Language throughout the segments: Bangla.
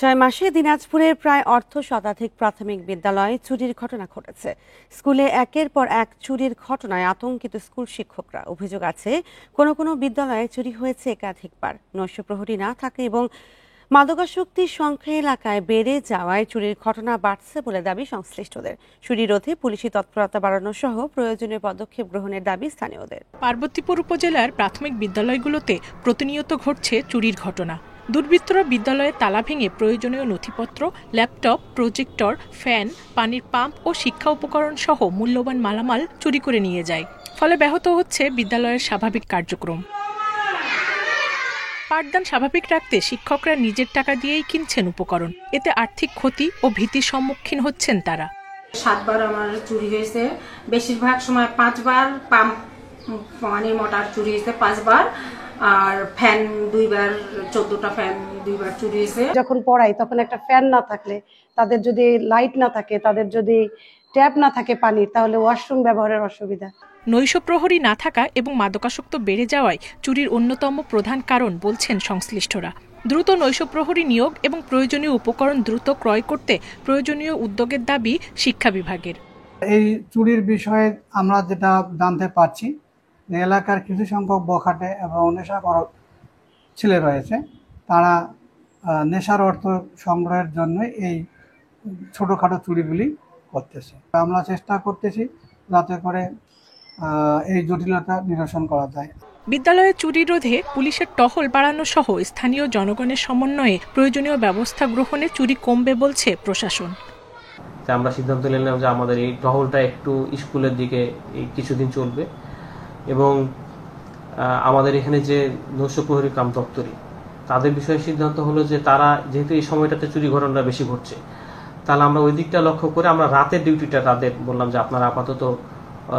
6 মাসে দিনাজপুরের প্রায় অর্ধ শতাধিক প্রাথমিক বিদ্যালয়ে চুরির ঘটনা ঘটেছে। স্কুলে একের পর এক চুরির ঘটনায় আতঙ্কিত স্কুল শিক্ষকরা। অভিযোগ আছে কোনো কোনো বিদ্যালয়ে চুরি হয়েছে একাধিকবার। নৈশ প্রহরী না থাকে এবং মাদকাসক্তির সংখ্যা এলাকায় বেড়ে যাওয়ায় চুরির ঘটনা বাড়ছে বলে দাবি সংশ্লিষ্টদের। চুরি রোধে পুলিশি তৎপরতা বাড়ানো সহ প্রয়োজনীয় পদক্ষেপ গ্রহণের দাবি স্থানীয়দের। পার্বতীপুর উপজেলার প্রাথমিক বিদ্যালয়গুলোতে প্রতিনিয়ত ঘটছে চুরির ঘটনা। দুর্বৃত্তরা বিদ্যালয়ে তালা ভেঙে প্রয়োজনীয় নথিপত্র, ল্যাপটপ, প্রজেক্টর, ফ্যান, পানির পাম্প ও শিক্ষা উপকরণ সহ মূল্যবান মালামাল চুরি করে নিয়ে যায়। ফলে ব্যাহত হচ্ছে বিদ্যালয়ের স্বাভাবিক কার্যক্রম। পাঠদান স্বাভাবিক রাখতে শিক্ষকরা নিজের টাকা দিয়েই কিনছেন উপকরণ। এতে আর্থিক ক্ষতি ও ভীতির সম্মুখীন হচ্ছেন তারা। 7 বার আমার চুরি হয়েছে, বেশিরভাগ সময় 5 বার পাম্প পানি মোটর চুরি হয়েছে 5 বার, আর ফ্যান 2 বার, 14টা ফ্যান 2 বার চুরি হয়েছে। যখন পড়াই তখন একটা ফ্যান না থাকলে, তাদের যদি লাইট না থাকে, তাদের যদি ট্যাপ না থাকে পানির, তাহলে ওয়াশরুম ব্যবহারের অসুবিধা। নৈশ প্রহরী না থাকা এবং মাদকাসক্ত বেড়ে যাওয়ায় চুরির অন্যতম প্রধান কারণ বলছেন সংশ্লিষ্টরা। দ্রুত নৈশ প্রহরী নিয়োগ এবং প্রয়োজনীয় উপকরণ দ্রুত ক্রয় করতে প্রয়োজনীয় উদ্যোগের দাবি শিক্ষা বিভাগের। এই চুরির বিষয়ে আমরা যেটা জানতে পারছি, এলাকার কিছু সংখ্যক বখাটে এবং নেশাখোর ছেলে রয়েছে, তারা নেশার অর্থ সংগ্রহের জন্য এই ছোটোখাটো চুরিগুলি করতেছে। আমরা চেষ্টা করতেছি যাতে করে এই জটিলতা নিরসন করা যায়। বিদ্যালয়ে চুরি রোধে পুলিশের টহল বাড়ানো সহ স্থানীয় জনগণের সমন্বয়ে প্রয়োজনীয় ব্যবস্থা গ্রহণে চুরি কমবে বলছে প্রশাসন। আমরা সিদ্ধান্ত নিলাম যে আমাদের এই টহলটা একটু স্কুলের দিকে কিছুদিন চলবে এবং আমাদের এখানে যে নৈশ প্রহরী কাম দপ্তরি, তাদের বিষয়ে সিদ্ধান্ত হলো যে তারা যেহেতু এই সময়টাতে চুরি ঘটনা বেশি ঘটছে, তাহলে আমরা ওই দিকটা লক্ষ্য করে আমরা রাতের ডিউটিটা তাদের বললাম যে আপনারা আপাতত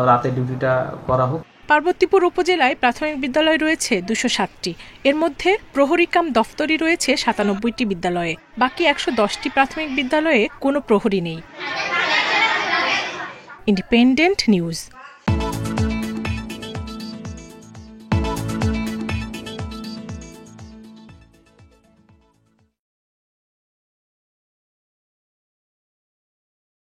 রাতের ডিউটিটা করা হোক। পার্বতীপুর উপজেলায় প্রাথমিক বিদ্যালয় রয়েছে 207টি। এর মধ্যে প্রহরী কাম দফতরি রয়েছে 97টি বিদ্যালয়ে। বাকি 110টি প্রাথমিক বিদ্যালয়ে কোনো প্রহরী নেই। Independent news.